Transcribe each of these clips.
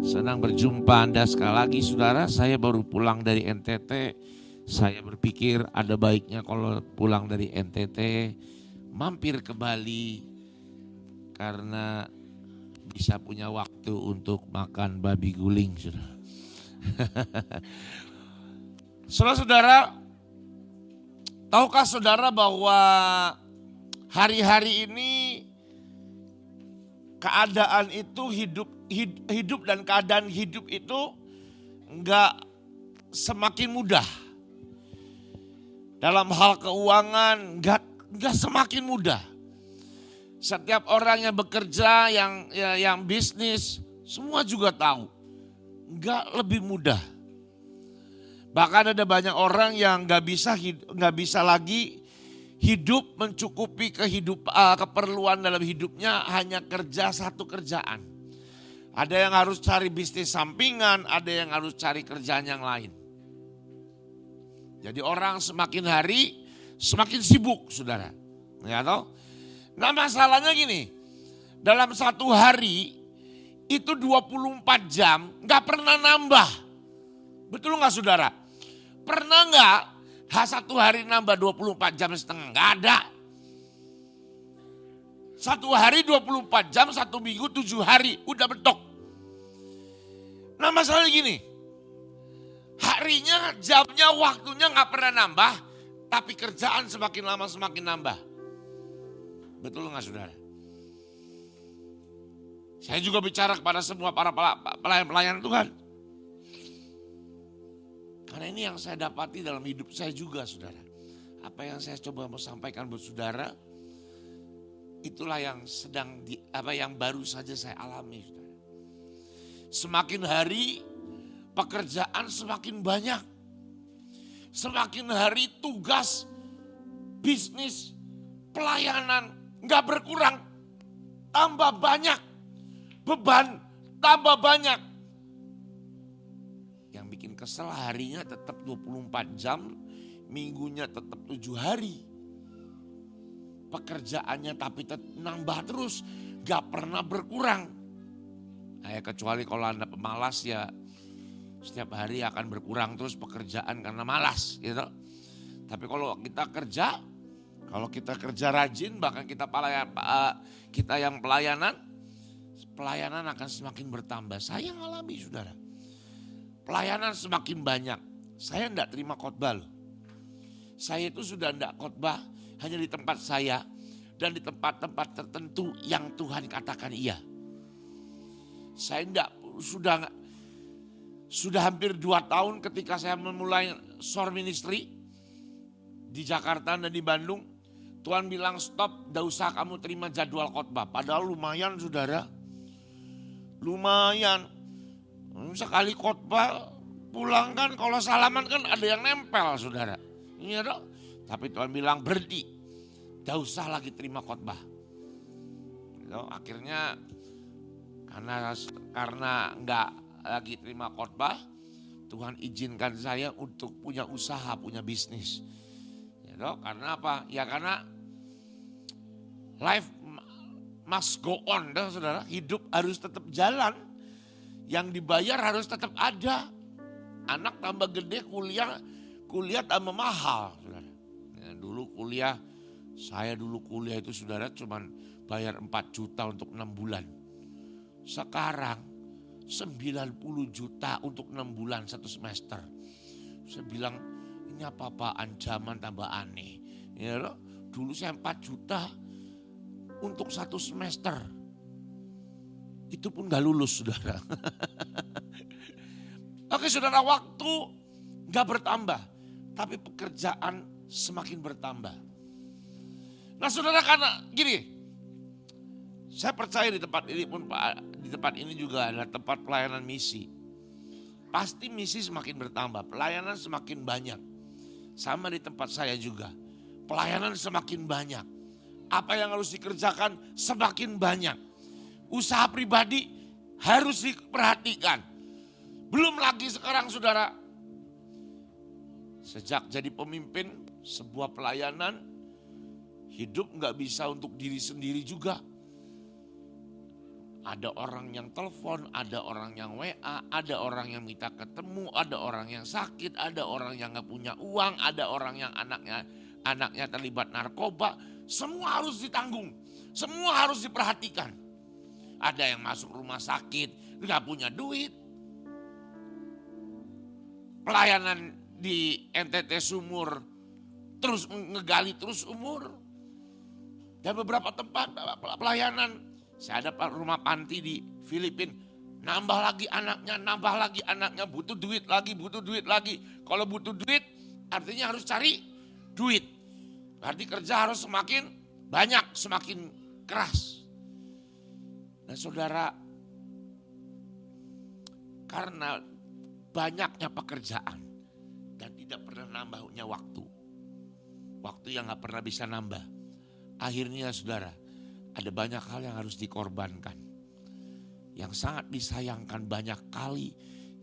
Senang berjumpa Anda sekali lagi saudara. Saya baru pulang dari NTT. Saya berpikir ada baiknya kalau pulang dari NTT mampir ke Bali. Karena bisa punya waktu untuk makan babi guling saudara. Saudara-saudara, tahukah saudara bahwa hari-hari ini keadaan itu hidup dan keadaan hidup itu enggak semakin mudah. Dalam hal keuangan enggak semakin mudah. Setiap orang yang bekerja, yang bisnis, semua juga tahu enggak lebih mudah. Bahkan ada banyak orang yang enggak bisa lagi hidup mencukupi keperluan dalam hidupnya hanya kerja satu kerjaan. Ada yang harus cari bisnis sampingan, ada yang harus cari kerjaan yang lain. Jadi orang semakin hari semakin sibuk saudara. Ya toh? Nah masalahnya gini, dalam satu hari itu 24 jam gak pernah nambah. Betul gak saudara? Pernah gak satu hari nambah 24 jam setengah? Gak ada. Satu hari 24 jam, satu minggu 7 hari, udah bentok. Nah masalahnya gini, harinya, jamnya, waktunya gak pernah nambah, tapi kerjaan semakin lama semakin nambah. Betul gak saudara? Saya juga bicara kepada semua para pelayan Tuhan. Karena ini yang saya dapati dalam hidup saya juga saudara. Apa yang saya coba mau sampaikan buat saudara, itulah yang yang baru saja saya alami saudara. Semakin hari pekerjaan semakin banyak. Semakin hari tugas, bisnis, pelayanan gak berkurang. Tambah banyak. Beban tambah banyak. Yang bikin kesel harinya tetap 24 jam, minggunya tetap 7 hari. Pekerjaannya tapi nambah terus, gak pernah berkurang. Nah, ya kecuali kalau Anda pemalas ya setiap hari akan berkurang terus pekerjaan karena malas gitu. Tapi kalau kita kerja rajin, bahkan kita yang pelayanan akan semakin bertambah. Saya ngalami saudara. Pelayanan semakin banyak. Saya enggak terima khotbah loh. Saya itu sudah enggak khotbah hanya di tempat saya dan di tempat-tempat tertentu yang Tuhan katakan iya. Saya sudah hampir 2 tahun ketika saya memulai SOR Ministry di Jakarta dan di Bandung. Tuhan bilang stop, gak usah kamu terima jadwal khotbah. Padahal lumayan saudara. Lumayan. Sekali khotbah pulang kan kalau salaman kan ada yang nempel saudara. Iya dong. Tapi Tuhan bilang berhenti. Gak usah lagi terima khotbah. Akhirnya karena gak lagi terima khotbah, Tuhan izinkan saya untuk punya usaha, punya bisnis. Karena apa? Ya karena life must go on, saudara. Hidup harus tetap jalan. Yang dibayar harus tetap ada. Anak tambah gede, kuliah tambah mahal, saudara. Ya, saya dulu kuliah itu saudara cuman bayar 4 juta untuk 6 bulan. Sekarang 90 juta untuk 6 bulan 1 semester. Saya bilang ini apa-apaan, zaman tambah aneh. Ya loh, dulu saya 4 juta untuk 1 semester. Itu pun gak lulus saudara. Oke saudara, waktu gak bertambah. Tapi pekerjaan semakin bertambah. Nah saudara, karena gini, saya percaya di tempat ini juga ada tempat pelayanan misi. Pasti misi semakin bertambah, pelayanan semakin banyak. Sama di tempat saya juga, pelayanan semakin banyak. Apa yang harus dikerjakan semakin banyak. Usaha pribadi harus diperhatikan. Belum lagi sekarang saudara, sejak jadi pemimpin sebuah pelayanan, hidup gak bisa untuk diri sendiri juga. Ada orang yang telepon, ada orang yang WA, ada orang yang minta ketemu, ada orang yang sakit, ada orang yang gak punya uang, ada orang yang anaknya terlibat narkoba. Semua harus ditanggung, semua harus diperhatikan. Ada yang masuk rumah sakit, gak punya duit. Pelayanan di NTT Sumur terus ngegali terus umur. Dan beberapa tempat pelayanan. Saya ada rumah panti di Filipina. Nambah lagi anaknya, butuh duit lagi. Kalau butuh duit artinya harus cari duit. Berarti kerja harus semakin banyak, semakin keras. Dan saudara, karena banyaknya pekerjaan dan tidak pernah nambahnya waktu yang gak pernah bisa nambah. Akhirnya saudara, ada banyak hal yang harus dikorbankan. Yang sangat disayangkan, banyak kali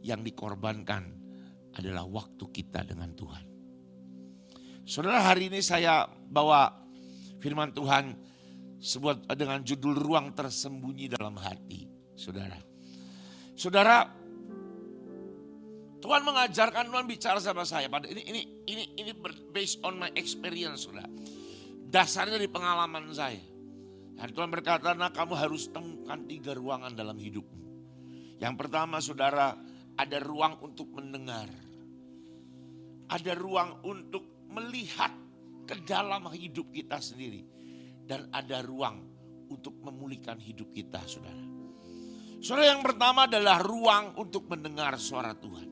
yang dikorbankan adalah waktu kita dengan Tuhan. Saudara, hari ini saya bawa firman Tuhan dengan judul Ruang Tersembunyi Dalam Hati. Saudara, Tuhan mengajarkan, Tuhan bicara sama saya. Pada ini based on my experience, saudara. Dasarnya dari pengalaman saya. Dan Tuhan berkata, nah kamu harus temukan 3 ruangan dalam hidupmu. Yang pertama saudara, ada ruang untuk mendengar. Ada ruang untuk melihat ke dalam hidup kita sendiri. Dan ada ruang untuk memulihkan hidup kita saudara. Saudara, yang pertama adalah ruang untuk mendengar suara Tuhan.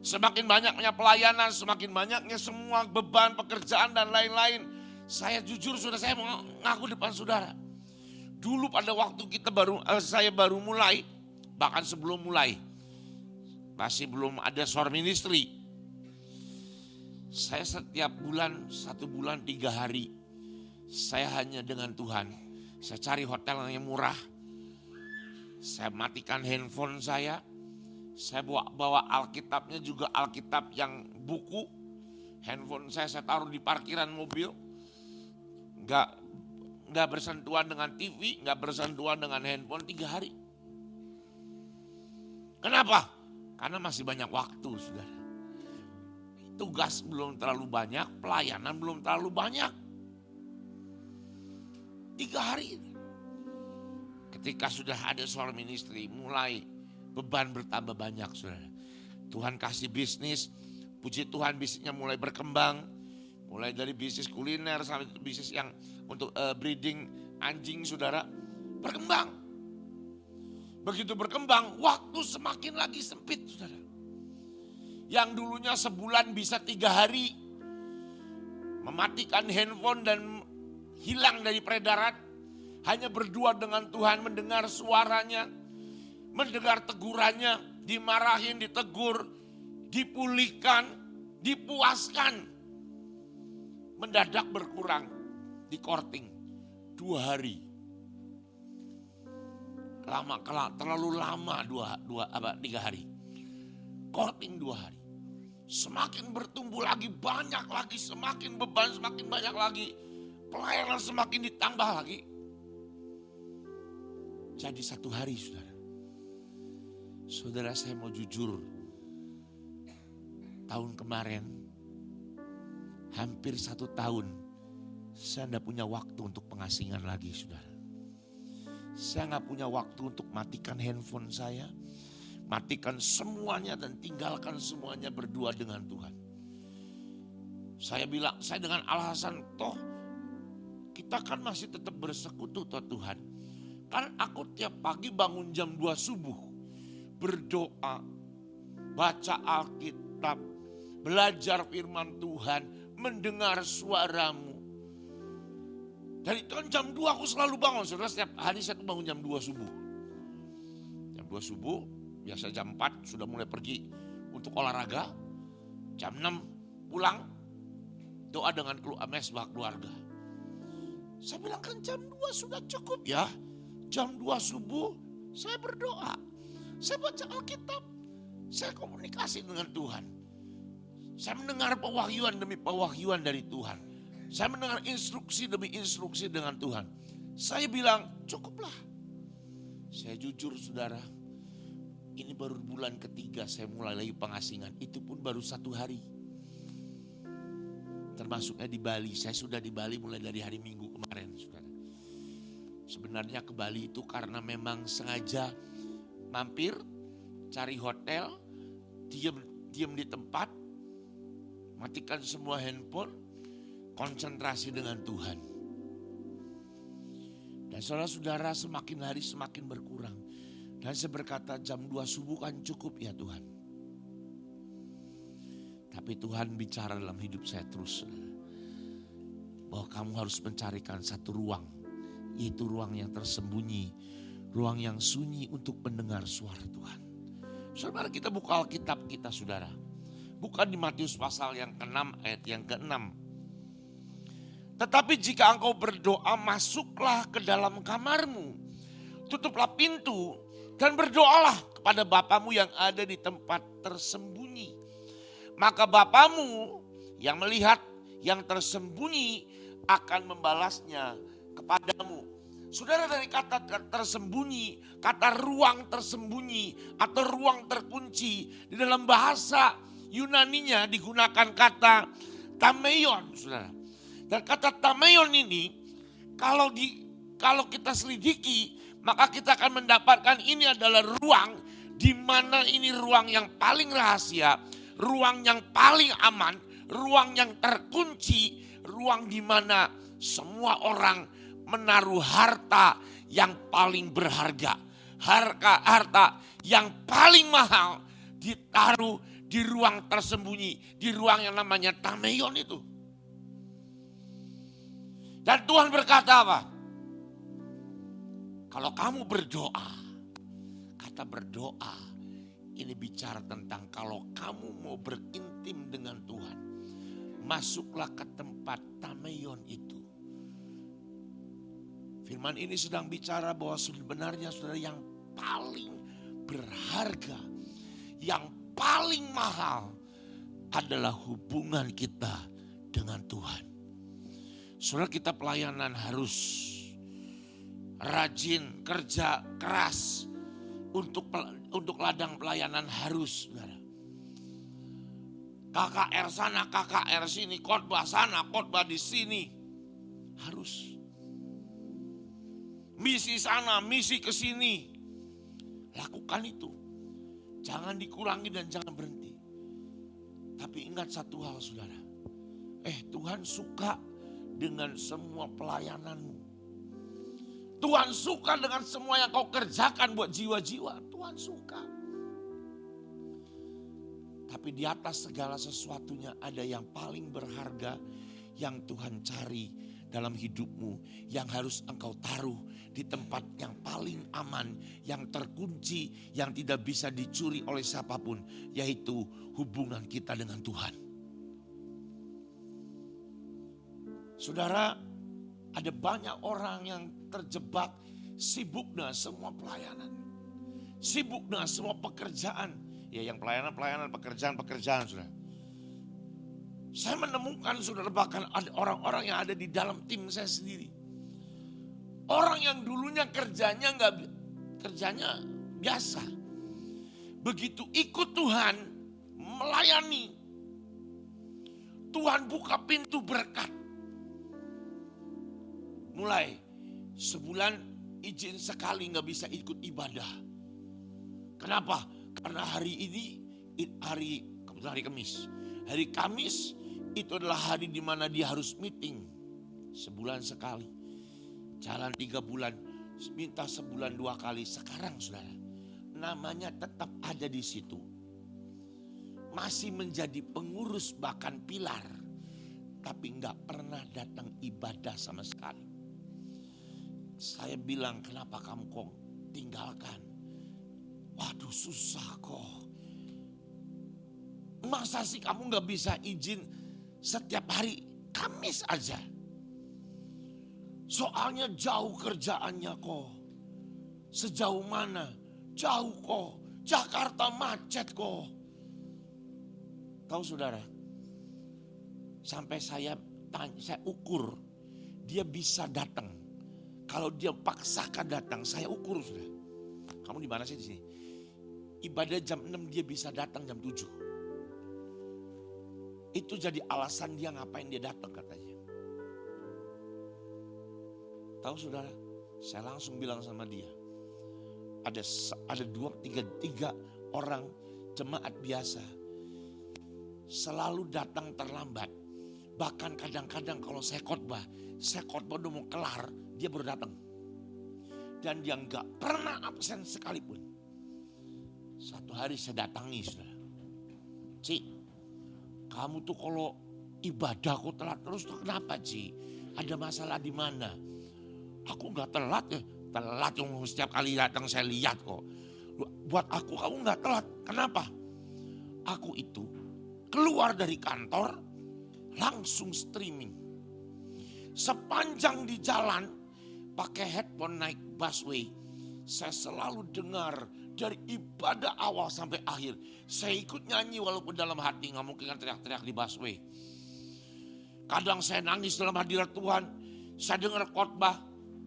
Semakin banyaknya pelayanan, semakin banyaknya semua beban pekerjaan dan lain-lain. Saya jujur saudara, saya mau ngaku depan saudara. Dulu pada waktu saya baru mulai, bahkan sebelum mulai, masih belum ada SOR Ministry. Saya setiap bulan, 1 bulan 3 hari, saya hanya dengan Tuhan. Saya cari hotel yang murah, saya matikan handphone saya bawa Alkitabnya juga Alkitab yang buku. Handphone saya taruh di parkiran mobil, Gak bersentuhan dengan TV, gak bersentuhan dengan handphone 3 hari. Kenapa? Karena masih banyak waktu, saudara. Tugas belum terlalu banyak, pelayanan belum terlalu banyak. 3 hari. Ketika sudah ada SOR Ministry, mulai beban bertambah banyak, saudara. Tuhan kasih bisnis, puji Tuhan bisnisnya mulai berkembang. Mulai dari bisnis kuliner sampai bisnis yang untuk breeding anjing, saudara, berkembang. Begitu berkembang, waktu semakin lagi sempit, saudara. Yang dulunya sebulan bisa 3 hari mematikan handphone dan hilang dari peredaran, hanya berdua dengan Tuhan, mendengar suaranya, mendengar tegurannya, dimarahin, ditegur, dipulihkan, dipuaskan. Mendadak berkurang di courting 2 hari. Terlalu lama 3 hari. Courting 2 hari. Semakin bertumbuh lagi, banyak lagi, semakin beban semakin banyak lagi. Pelayanan semakin ditambah lagi. Jadi 1 hari, saudara. Saudara, saya mau jujur. Tahun kemarin, hampir 1 tahun, saya tidak punya waktu untuk pengasingan lagi, saudara. Saya gak punya waktu untuk matikan handphone saya, matikan semuanya dan tinggalkan semuanya berdua dengan Tuhan. Saya bilang, saya dengan alasan, toh kita kan masih tetap bersekutu toh Tuhan. Kan aku tiap pagi bangun jam 2 subuh, berdoa, baca Alkitab, belajar firman Tuhan, mendengar suaramu. Dan itu kan jam 2 aku selalu bangun. Saudara, setiap hari saya bangun jam 2 subuh. Jam 2 subuh, biasa jam 4 sudah mulai pergi untuk olahraga. Jam 6 pulang, doa dengan mesbah keluarga. Saya bilang kan jam 2 sudah cukup ya. Jam 2 subuh saya berdoa. Saya baca Alkitab. Saya komunikasi dengan Tuhan. Saya mendengar pewahyuan demi pewahyuan dari Tuhan. Saya mendengar instruksi demi instruksi dengan Tuhan. Saya bilang cukuplah. Saya jujur saudara, ini baru bulan ketiga saya mulai lagi pengasingan. Itu pun baru 1 hari. Termasuknya di Bali. Saya sudah di Bali mulai dari hari Minggu kemarin saudara. Sebenarnya ke Bali itu karena memang sengaja mampir, cari hotel, diam di tempat, matikan semua handphone, konsentrasi dengan Tuhan. Dan saudara-saudara semakin hari semakin berkurang. Dan saya berkata jam 2 subuh kan cukup ya Tuhan. Tapi Tuhan bicara dalam hidup saya terus. Bahwa kamu harus mencarikan satu ruang. Yaitu ruang yang tersembunyi. Ruang yang sunyi untuk mendengar suara Tuhan. Saudara kita buka Alkitab kita saudara. Bukan di Matius pasal yang ke-6 ayat yang ke-6. Tetapi jika engkau berdoa, masuklah ke dalam kamarmu. Tutuplah pintu dan berdoalah kepada Bapamu yang ada di tempat tersembunyi. Maka Bapamu yang melihat yang tersembunyi akan membalasnya kepadamu. Saudara, dari kata tersembunyi, kata ruang tersembunyi atau ruang terkunci, di dalam bahasa Yunaninya digunakan kata tameion, saudara. Dan kata tameion ini kalau kita selidiki, maka kita akan mendapatkan ini adalah ruang di mana ini ruang yang paling rahasia, ruang yang paling aman, ruang yang terkunci, ruang di mana semua orang menaruh harta yang paling berharga. Harta yang paling mahal ditaruh di ruang tersembunyi, di ruang yang namanya tameion itu. Dan Tuhan berkata apa? Kalau kamu berdoa, kata berdoa ini bicara tentang kalau kamu mau berintim dengan Tuhan, masuklah ke tempat tameion itu. Firman ini sedang bicara bahwa sebenarnya saudara yang paling berharga, yang paling mahal adalah hubungan kita dengan Tuhan. Saudara, kita pelayanan harus rajin, kerja keras untuk ladang pelayanan harus, saudara. KKR sana, KKR sini, khotbah sana, khotbah di sini, harus. Misi sana, misi ke sini, lakukan itu. Jangan dikurangi dan jangan berhenti. Tapi ingat satu hal saudara, Tuhan suka dengan semua pelayananmu. Tuhan suka dengan semua yang kau kerjakan buat jiwa-jiwa. Tuhan suka. Tapi di atas segala sesuatunya ada yang paling berharga yang Tuhan cari dalam hidupmu. Yang harus engkau taruh di tempat yang paling aman, yang terkunci, yang tidak bisa dicuri oleh siapapun. Yaitu hubungan kita dengan Tuhan. Saudara, ada banyak orang yang terjebak sibuk dengan semua pelayanan. Sibuk dengan semua pekerjaan. Ya yang pelayanan, pekerjaan, saudara. Saya menemukan saudara bahkan ada orang-orang yang ada di dalam tim saya sendiri. Orang yang dulunya kerjanya biasa. Begitu ikut Tuhan melayani. Tuhan buka pintu berkat. Mulai sebulan izin sekali gak bisa ikut ibadah. Kenapa? Karena hari ini hari Kamis. Hari Kamis itu adalah hari di mana dia harus meeting. Sebulan sekali. Jalan 3 bulan. Minta sebulan 2 kali. Sekarang saudara. Namanya tetap ada di situ. Masih menjadi pengurus bahkan pilar. Tapi gak pernah datang ibadah sama sekali. Saya bilang, kenapa kamu kok tinggalkan? Waduh susah kok. Masa sih kamu gak bisa izin setiap hari Kamis aja? Soalnya jauh kerjaannya kok. Sejauh mana? Jauh kok. Jakarta macet kok. Tahu saudara? Sampai saya ukur. Dia bisa datang. Kalau dia paksakan datang, saya ukur sudah. Kamu di mana sih di sini? Ibadah jam 6 dia bisa datang jam 7. Itu jadi alasan dia ngapain dia datang katanya. Tahu saudara, saya langsung bilang sama dia. Ada tiga orang jemaat biasa. Selalu datang terlambat. Bahkan kadang-kadang kalau saya khotbah udah mau kelar, dia baru datang. Dan dia gak pernah absen sekalipun. Satu hari saya datangi saudara. Ci, kamu tuh kalau ibadah kok telat terus tuh kenapa Ci? Ada masalah di mana? Aku gak telat ya. Telat yang setiap kali datang saya lihat kok. Buat aku kamu gak telat. Kenapa? Aku itu keluar dari kantor langsung streaming. Sepanjang di jalan pakai headphone naik busway. Saya selalu dengar dari ibadah awal sampai akhir. Saya ikut nyanyi walaupun dalam hati gak mungkin kan teriak-teriak di busway. Kadang saya nangis dalam hadirat Tuhan. Saya dengar khotbah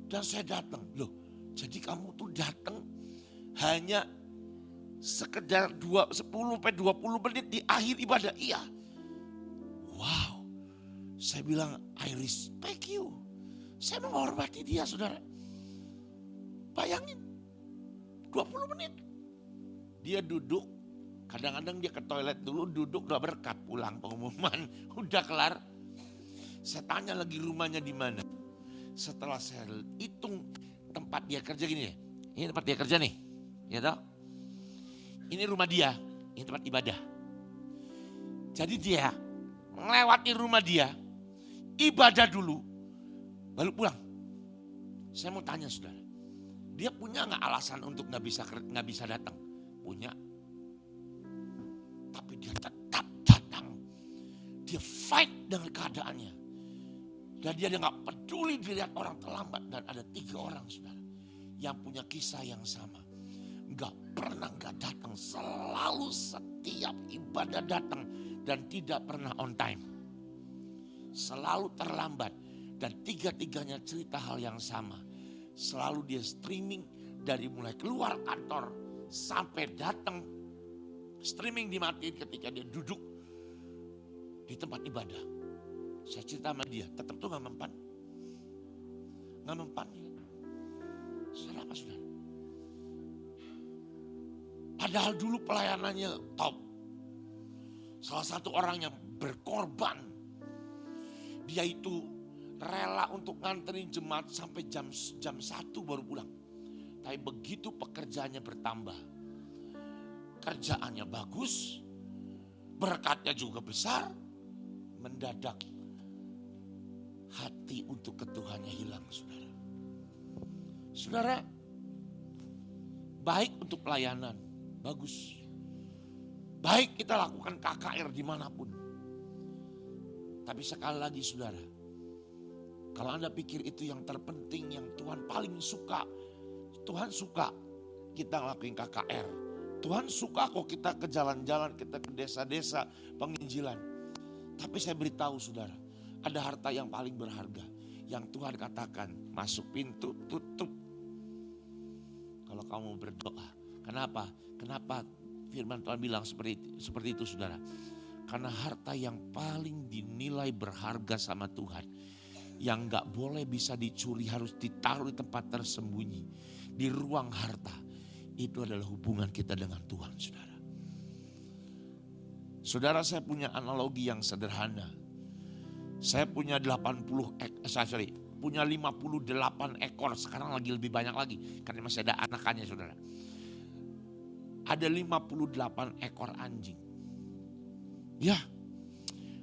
dan saya datang. Loh, jadi kamu tuh datang hanya sekedar 10-20 menit di akhir ibadah. Iya. Wow. Saya bilang I respect you. Saya menghormati dia saudara. Bayangin 20 menit. Dia duduk. Kadang-kadang dia ke toilet dulu, duduk udah berkat, pulang pengumuman. Udah kelar. Saya tanya lagi rumahnya di mana. Setelah saya hitung tempat dia kerja gini ya. Ini tempat dia kerja nih. Ya toh? Ini rumah dia. Ini tempat ibadah. Jadi dia melewati rumah dia. Ibadah dulu. Baru pulang. Saya mau tanya saudara. Dia punya gak alasan untuk gak bisa datang? Punya. Tapi dia tetap datang. Dia fight dengan keadaannya. Dan dia gak peduli dilihat orang terlambat. Dan ada 3 orang saudara. Yang punya kisah yang sama. Gak pernah gak datang. Selalu setiap ibadah datang. Dan tidak pernah on time. Selalu terlambat. Dan 3-tiganya cerita hal yang sama. Selalu dia streaming dari mulai keluar kantor sampai datang. Streaming dimatiin ketika dia duduk di tempat ibadah. Saya cerita sama dia, tetap tuh gak mempan. Gak mempan. Saudara apa saudara? Padahal dulu pelayanannya top. Salah satu orang yang berkorban. Dia itu rela untuk nganterin jemaat sampai jam 1 baru pulang. Tapi begitu pekerjaannya bertambah. Kerjaannya bagus. Berkatnya juga besar. Mendadak hati untuk ketuhannya hilang saudara. Saudara, baik untuk pelayanan. Bagus. Baik kita lakukan KKR dimanapun. Tapi sekali lagi saudara. Kalau Anda pikir itu yang terpenting, yang Tuhan paling suka. Tuhan suka kita ngelakuin KKR. Tuhan suka kok kita ke jalan-jalan, kita ke desa-desa penginjilan. Tapi saya beritahu saudara, ada harta yang paling berharga. Yang Tuhan katakan, masuk pintu, tutup. Kalau kamu berdoa. Kenapa? Kenapa firman Tuhan bilang seperti itu saudara? Karena harta yang paling dinilai berharga sama Tuhan. Yang gak boleh bisa dicuri, harus ditaruh di tempat tersembunyi. Di ruang harta. Itu adalah hubungan kita dengan Tuhan saudara. Saudara, saya punya analogi yang sederhana. Saya punya 58 ekor, sekarang lagi lebih banyak lagi. Karena masih ada anakannya saudara. Ada 58 ekor anjing. Ya,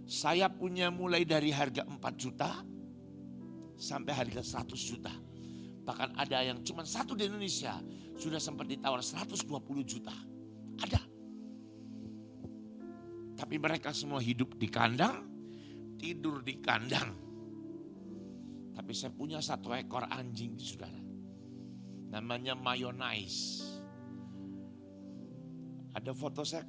saya punya mulai dari harga 4 juta sampai harga 100 juta. Bahkan ada yang cuma satu di Indonesia sudah sempat ditawar 120 juta. Ada. Tapi mereka semua hidup di kandang, tidur di kandang. Tapi saya punya 1 ekor anjing saudara. Namanya mayonnaise. Ada foto saya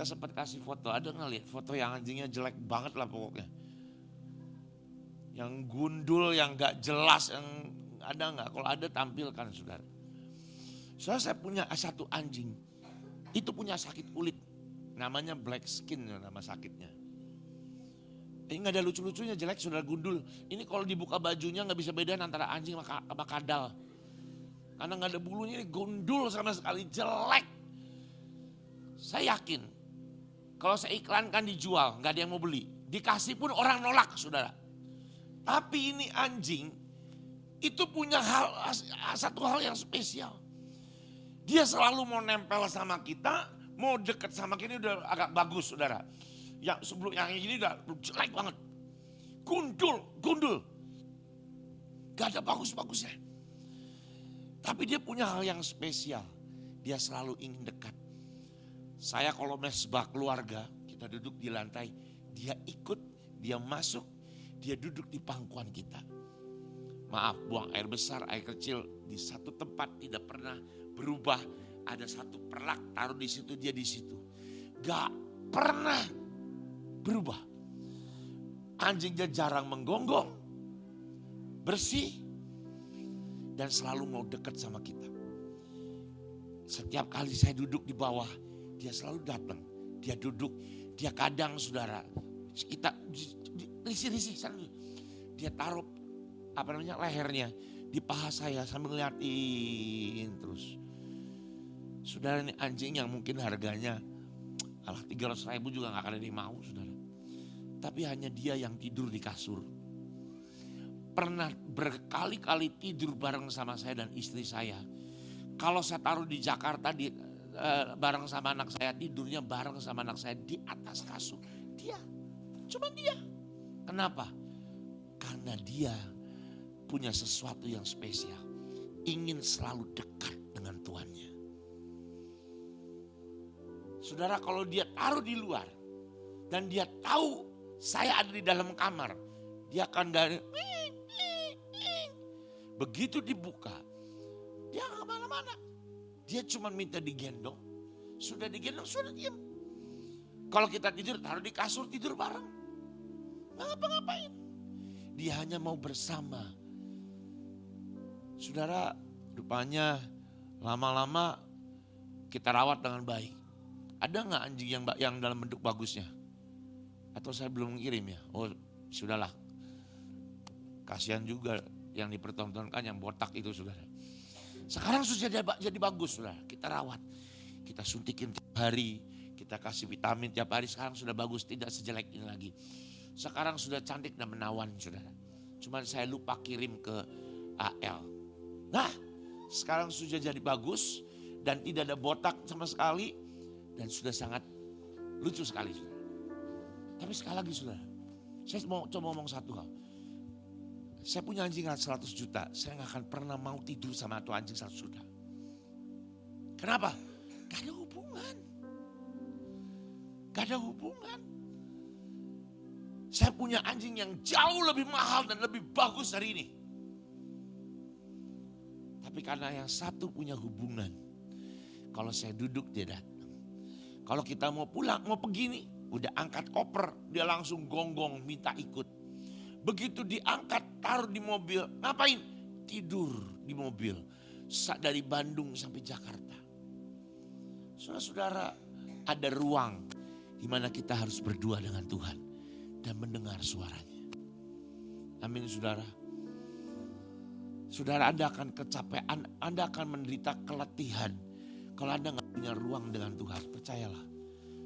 sempat kasih foto. Ada ngeliat foto yang anjingnya jelek banget lah pokoknya. Yang gundul, yang gak jelas, yang ada gak? Kalau ada tampilkan saudara. Soalnya saya punya satu anjing, itu punya sakit kulit, namanya black skin nama sakitnya. Ini gak ada lucu-lucunya, jelek sudah gundul. Ini kalau dibuka bajunya gak bisa bedain antara anjing sama kadal. Karena gak ada bulunya, ini gundul sama sekali, jelek. Saya yakin, kalau saya iklankan dijual, gak ada yang mau beli. Dikasih pun orang nolak, saudara. Tapi ini anjing, itu punya satu hal yang spesial. Dia selalu mau nempel sama kita, mau deket sama kita, ini udah agak bagus, saudara. Yang sebelum yang ini udah jelek banget. Gundul. Gak ada bagus-bagusnya. Tapi dia punya hal yang spesial. Dia selalu ingin dekat. Saya kalau mesbah keluarga, kita duduk di lantai. Dia ikut, dia masuk, dia duduk di pangkuan kita. Maaf, buang air besar, air kecil di satu tempat tidak pernah berubah. Ada satu perlak, taruh di situ, dia di situ. Gak pernah berubah. Anjingnya jarang menggonggong, bersih, dan selalu mau dekat sama kita. Setiap kali saya duduk di bawah, dia selalu datang. Dia duduk, dia kadang saudara, kita risih-risih, dia taruh lehernya di paha saya sambil ngeliatin terus. Saudara, ini anjing yang mungkin harganya 300.000 juga gak akan ada yang mau, saudara. Tapi hanya dia yang tidur di kasur. Pernah berkali-kali tidur bareng sama saya dan istri saya. Kalau saya taruh di Jakarta bareng sama anak saya, tidurnya bareng sama anak saya di atas kasur. Cuma dia. Kenapa? Karena dia punya sesuatu yang spesial. Ingin selalu dekat dengan Tuhannya. Saudara, kalau dia taruh di luar dan dia tahu saya ada di dalam kamar, dia akan dari begitu dibuka, dia gak kemana-mana. Dia cuma minta digendong, sudah digendong, sudah diam. Kalau kita tidur, taruh di kasur, tidur bareng. Gak ngapa-ngapain. Dia hanya mau bersama. Saudara, rupanya lama-lama kita rawat dengan baik. Ada gak anjing yang dalam bentuk bagusnya? Atau saya belum mengirim ya? Oh, sudahlah. Kasihan juga yang dipertontonkan yang botak itu, saudara. Sekarang sudah jadi bagus, saudara. Kita rawat, kita suntikin tiap hari, kita kasih vitamin tiap hari. Sekarang sudah bagus, tidak sejelek ini lagi. Sekarang sudah cantik dan menawan, saudara. Cuman saya lupa kirim ke AL. Nah, sekarang sudah jadi bagus dan tidak ada botak sama sekali dan sudah sangat lucu sekali, saudara. Tapi sekali lagi, saudara, saya mau coba ngomong satu hal. Saya punya anjing 100 juta, saya gak akan pernah mau tidur sama tuh anjing 100 juta. Kenapa? Gak ada hubungan. Gak ada hubungan. Saya punya anjing yang jauh lebih mahal dan lebih bagus dari ini. Tapi karena yang satu punya hubungan, kalau saya duduk dia datang. Kalau kita mau pulang, mau pergi nih, udah angkat koper, dia langsung gonggong minta ikut. Begitu diangkat, taruh di mobil, ngapain? Tidur di mobil. Dari Bandung sampai Jakarta. Saudara-saudara, ada ruang di mana kita harus berdua dengan Tuhan dan mendengar suaranya. Amin, saudara. Saudara, Anda akan kecapean, Anda akan menderita keletihan kalau Anda gak punya ruang dengan Tuhan. Percayalah.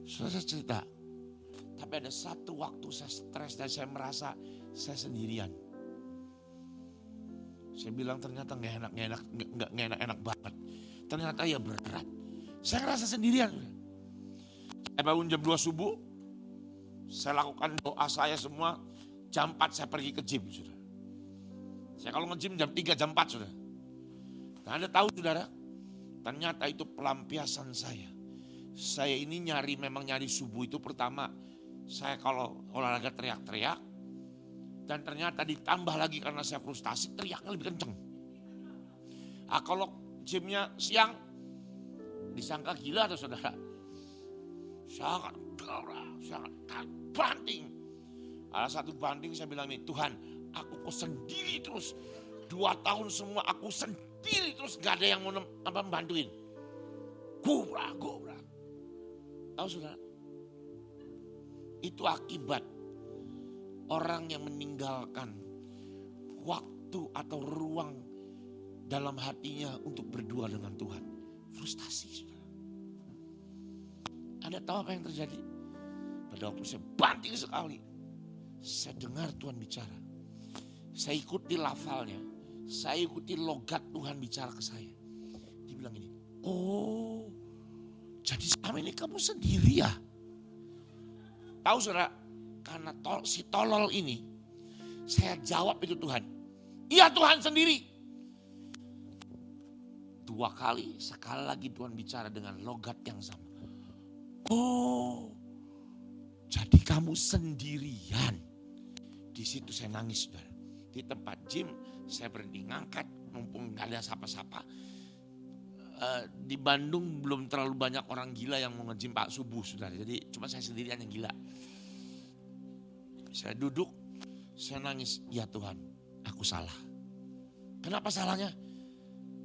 Saudara, saya cerita. Tapi ada satu waktu saya stres dan saya merasa saya sendirian. Saya bilang ternyata gak enak banget. Ternyata ya berat. Saya ngerasa sendirian. Saya bangun jam 2 subuh. Saya lakukan doa saya semua. Jam 4 saya pergi ke gym, saudara. Saya kalau nge-gym jam 3, jam 4, saudara. Nah, Anda tahu, saudara, ternyata itu pelampiasan saya. Saya ini memang nyari subuh itu pertama. Saya kalau olahraga teriak-teriak. Dan ternyata ditambah lagi karena saya frustasi, teriaknya lebih kenceng. Kalau gymnya siang, disangka gila atau saudara. Sangat banting. Ada satu banting saya bilang nih, Tuhan, aku kok sendiri terus. 2 tahun semua aku sendiri berdiri terus gak ada yang mau membantuin. Gubrak. Tahu saudara? Itu akibat orang yang meninggalkan waktu atau ruang dalam hatinya untuk berdua dengan Tuhan. Frustasi saudara. Anda tahu apa yang terjadi? Pada waktu saya banting sekali, saya dengar Tuhan bicara. Saya ikuti lafalnya, saya ikuti logat Tuhan bicara ke saya. Dia bilang ini, oh jadi selama ini kamu sendiri ya? Tahu saudara, karena si tolol ini, saya jawab itu Tuhan. Iya Tuhan sendiri. 2 kali, sekali lagi Tuhan bicara dengan logat yang sama. Oh, jadi kamu sendirian. Di situ saya nangis saudara. Di tempat gym saya berhenti ngangkat, mumpung gak ada sapa-sapa. Di Bandung belum terlalu banyak orang gila yang mau nge-gym Pak subuh saudara. Jadi cuma saya sendirian yang gila. Saya duduk, saya nangis. Ya Tuhan, aku salah. Kenapa salahnya?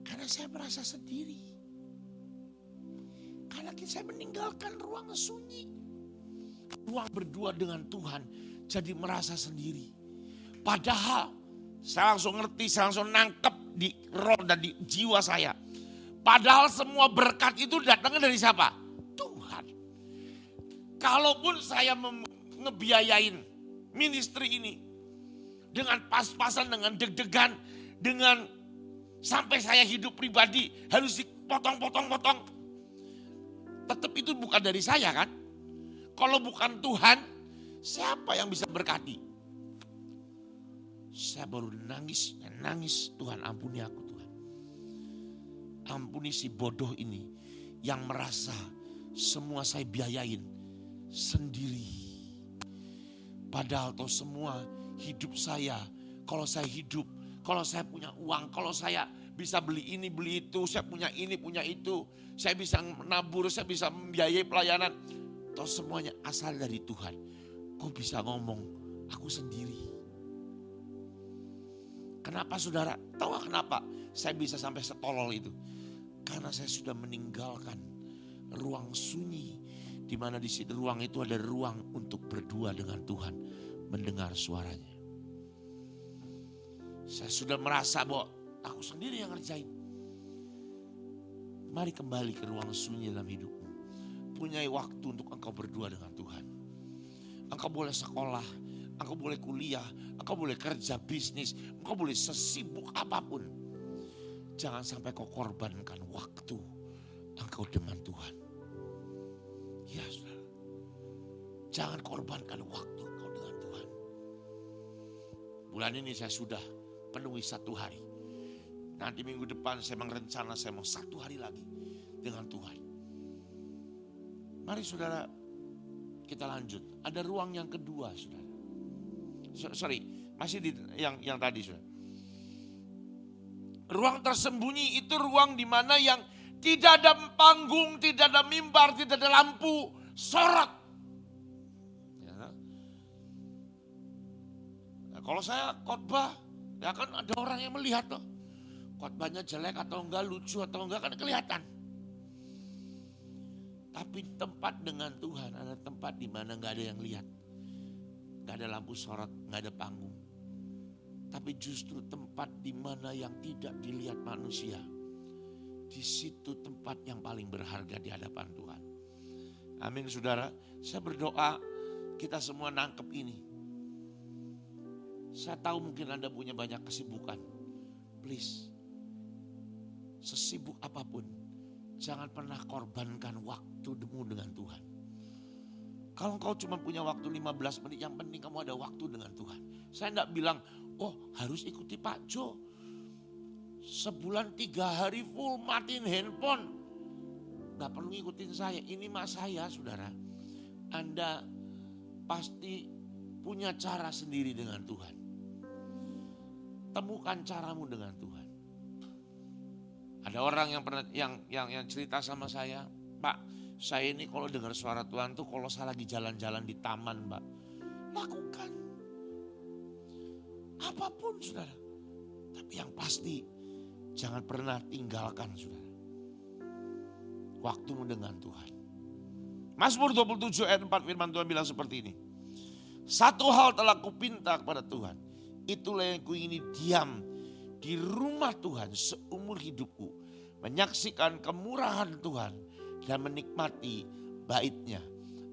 Karena saya merasa sendiri. Karena saya meninggalkan ruang sunyi. Ruang berdua dengan Tuhan jadi merasa sendiri. Padahal saya langsung ngerti, saya langsung nangkep di roh dan di jiwa saya. Padahal semua berkat itu datangnya dari siapa? Tuhan. Kalaupun saya ngebiayain ministry ini dengan pas-pasan, dengan deg-degan, dengan sampai saya hidup pribadi harus dipotong-potong-potong. Tetap itu bukan dari saya kan? Kalau bukan Tuhan, siapa yang bisa berkati? Saya baru nangis, Tuhan ampuni aku Tuhan. Ampuni si bodoh ini yang merasa semua saya biayain sendiri. Padahal toh semua hidup saya, kalau saya hidup, kalau saya punya uang, kalau saya bisa beli ini, beli itu, saya punya ini, punya itu, saya bisa menabur, saya bisa membiayai pelayanan. Toh semuanya asal dari Tuhan. Kok bisa ngomong, aku sendiri. Kenapa saudara? Tahu gak kenapa saya bisa sampai setolol itu? Karena saya sudah meninggalkan ruang sunyi. Di mana di situ ruang itu ada ruang untuk berdua dengan Tuhan. Mendengar suaranya. Saya sudah merasa bahwa aku sendiri yang ngerjain. Mari kembali ke ruang sunyi dalam hidupmu. Punyai waktu untuk engkau berdua dengan Tuhan. Engkau boleh sekolah, engkau boleh kuliah, engkau boleh kerja bisnis, engkau boleh sesibuk apapun. Jangan sampai kau korbankan waktu engkau dengan Tuhan. Ya saudara. Jangan korbankan waktu engkau dengan Tuhan. Bulan ini saya sudah penuhi 1 hari. Nanti minggu depan saya merencana saya mau 1 hari lagi dengan Tuhan. Mari saudara kita lanjut. Ada ruang yang kedua saudara. Sorry, masih di yang tadi saudara. Ruang tersembunyi itu ruang di mana yang tidak ada panggung, tidak ada mimbar, tidak ada lampu sorot. Ya. Nah, kalau saya khotbah, ya kan ada orang yang melihat loh. Khotbahnya jelek atau enggak, lucu atau enggak kan kelihatan. Tapi tempat dengan Tuhan ada tempat di mana enggak ada yang lihat. Enggak ada lampu sorot, enggak ada panggung. Tapi justru tempat di mana yang tidak dilihat manusia. Di situ tempat yang paling berharga di hadapan Tuhan. Amin saudara. Saya berdoa kita semua nangkep ini. Saya tahu mungkin Anda punya banyak kesibukan. Please. Sesibuk apapun. Jangan pernah korbankan waktumu dengan Tuhan. Kalau engkau cuma punya waktu 15 menit, yang penting kamu ada waktu dengan Tuhan. Saya enggak bilang, oh harus ikuti Pak Jo. Sebulan 3 hari full matiin handphone. Enggak perlu ngikutin saya, ini mah saya saudara. Anda pasti punya cara sendiri dengan Tuhan. Temukan caramu dengan Tuhan. Ada orang yang pernah yang cerita sama saya, Pak, saya ini kalau dengar suara Tuhan tuh kalau saya lagi jalan-jalan di taman, Mbak. Lakukan. Apapun saudara. Tapi yang pasti Jangan pernah tinggalkan saudara waktumu dengan Tuhan. Mazmur 27 ayat 4 firman Tuhan bilang seperti ini. Satu hal telah kupinta kepada Tuhan, itulah yang kuingini, diam di rumah Tuhan seumur hidupku, menyaksikan kemurahan Tuhan dan menikmati bait-Nya.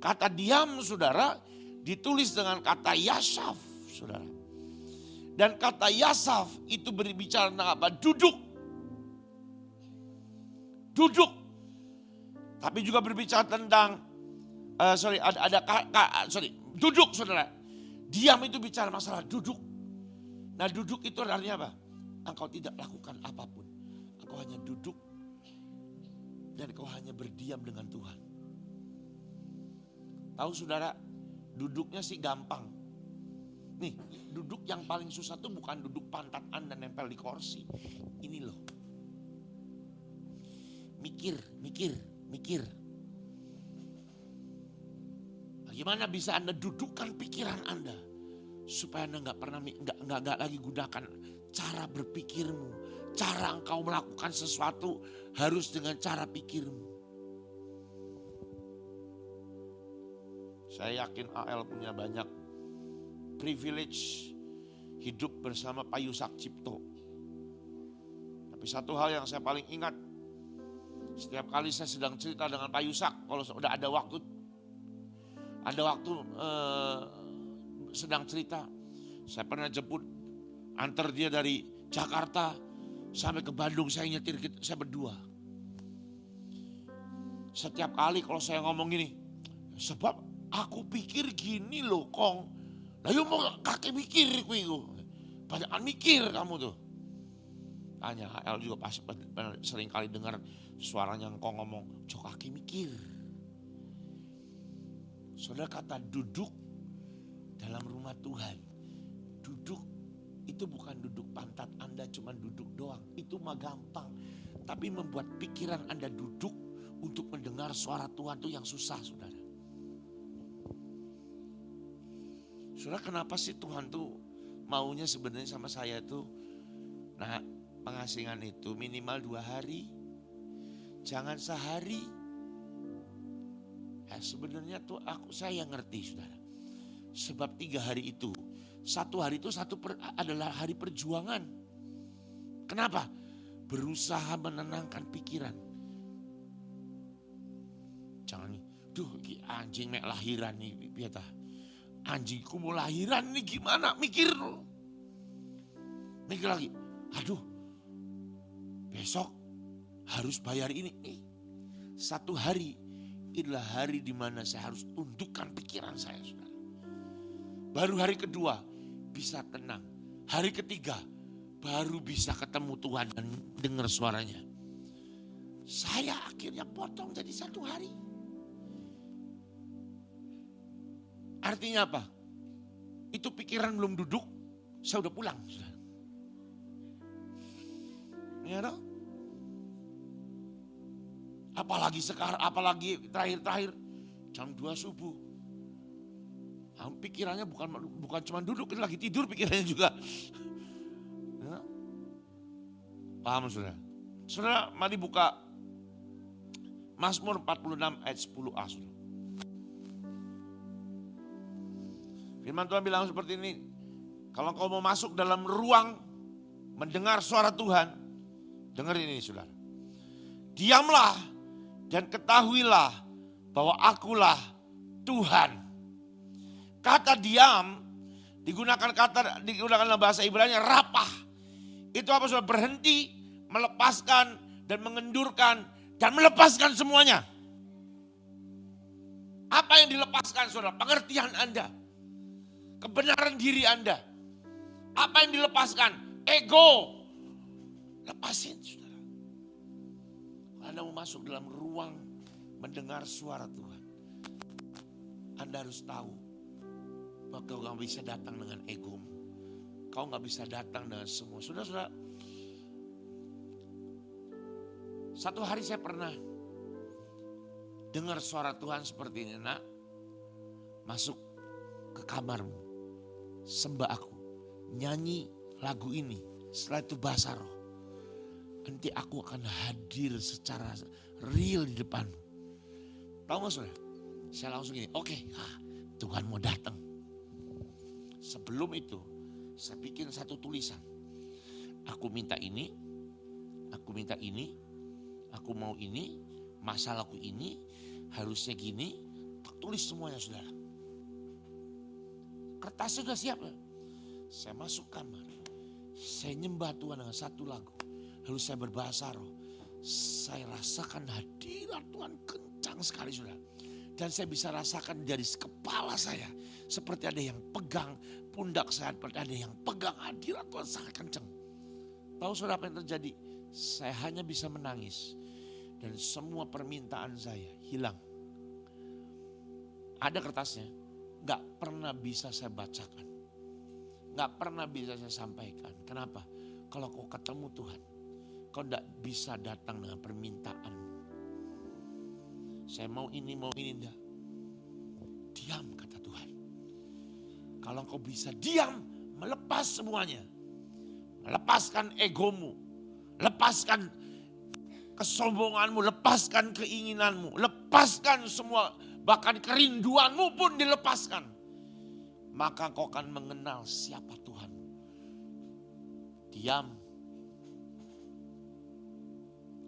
Kata diam saudara ditulis dengan kata yasaf saudara. Dan kata yasaf itu berbicara tentang apa? Duduk. Duduk. Tapi juga berbicara tentang duduk saudara. Diam itu bicara masalah duduk. Nah duduk itu artinya apa? Engkau tidak lakukan apapun. Engkau hanya duduk dan engkau hanya berdiam dengan Tuhan. Tahu saudara, duduknya sih gampang. Nih, duduk yang paling susah tuh bukan duduk pantat Anda nempel di kursi. Ini loh. Mikir. Bagaimana bisa Anda dudukkan pikiran Anda supaya Anda nggak lagi gunakan cara berpikirmu, cara engkau melakukan sesuatu harus dengan cara pikirmu. Saya yakin AL punya banyak privilege hidup bersama Pak Yusak Cipto. Tapi satu hal yang saya paling ingat, setiap kali saya sedang cerita dengan Pak Yusak, kalau sudah ada waktu sedang cerita, saya pernah jemput, antar dia dari Jakarta sampai ke Bandung, saya nyetir, saya berdua. Setiap kali kalau saya ngomong gini, sebab aku pikir gini loh Kong, lah yuk mau kakek mikir kuiku, banyak mikir kamu tuh. Tanya AL juga pasti sering kali dengar suaranya Kong ngomong, cok kaki mikir. Saudara, kata duduk dalam rumah Tuhan. Duduk itu bukan duduk pantat Anda cuma duduk doang. Itu mah gampang. Tapi membuat pikiran Anda duduk untuk mendengar suara Tuhan itu yang susah saudara. Saudara, kenapa sih Tuhan tuh maunya sebenarnya sama saya tuh, nah pengasingan itu minimal 2 hari. Jangan sehari. Sebenarnya tuh saya ngerti saudara. Sebab 3 hari itu, 1 hari itu adalah hari perjuangan. Kenapa? Berusaha menenangkan pikiran. Jangan, anjing mek lahiran nih, biata. Anjingku mau lahiran nih gimana? Mikir loh. Mikir lagi, aduh besok harus bayar ini. 1 hari inilah hari di mana saya harus tundukkan pikiran saya, saudara. Baru hari kedua bisa tenang. Hari ketiga baru bisa ketemu Tuhan dan dengar suaranya. Saya akhirnya potong jadi 1 hari. Artinya apa? Itu pikiran belum duduk, saya udah pulang, saudara. Ya dong? Apalagi sekarang, apalagi terakhir jam 2 subuh. Pikirannya bukan cuma duduk, lagi tidur pikirannya juga. Ya. Paham saudara? Saudara, mari buka Mazmur 46 ayat 10a. Saudara. Firman Tuhan bilang seperti ini. Kalau kau mau masuk dalam ruang mendengar suara Tuhan, dengerin ini saudara. Diamlah dan ketahuilah bahwa akulah Tuhan. Kata diam digunakan dalam bahasa Ibrani rapah. Itu apa saudara? Berhenti, melepaskan dan mengendurkan dan melepaskan semuanya. Apa yang dilepaskan saudara? Pengertian Anda. Kebenaran diri Anda. Apa yang dilepaskan? Ego. Lepasin saudara. Anda mau masuk dalam ruang mendengar suara Tuhan. Anda harus tahu bahwa kau gak bisa datang dengan egomu. Kau gak bisa datang dengan semua. Saudara-saudara, 1 hari saya pernah dengar suara Tuhan seperti ini. Nak, masuk ke kamarmu, sembah aku, nyanyi lagu ini. Setelah itu bahasa roh. nanti aku akan hadir secara real di depanmu. Tahu gak saudara? Saya langsung gini, oke, Tuhan mau datang. Sebelum itu, saya bikin satu tulisan. Aku minta ini, aku minta ini, aku mau ini, masalahku ini, harusnya gini. Tulis semuanya saudara. Kertasnya sudah siap. Saya masuk kamar. Saya nyembah Tuhan dengan satu lagu. Lalu saya berbahasa roh. Saya rasakan hadirat Tuhan kencang sekali saudara. Dan saya bisa rasakan dari kepala saya. Seperti ada yang pegang pundak saya. Seperti ada yang pegang hadirat Tuhan sangat kencang. Tahu saudara apa yang terjadi? Saya hanya bisa menangis. Dan semua permintaan saya hilang. Ada kertasnya. Gak pernah bisa saya bacakan. Gak pernah bisa saya sampaikan. Kenapa? Kalau kau ketemu Tuhan, kau gak bisa datang dengan permintaan. Saya mau ini enggak. Diam kata Tuhan. Kalau kau bisa diam, melepas semuanya. Melepaskan egomu. Lepaskan kesombonganmu, lepaskan keinginanmu. Lepaskan semua, bahkan kerinduanmu pun dilepaskan. Maka kau akan mengenal siapa Tuhanmu. Diam.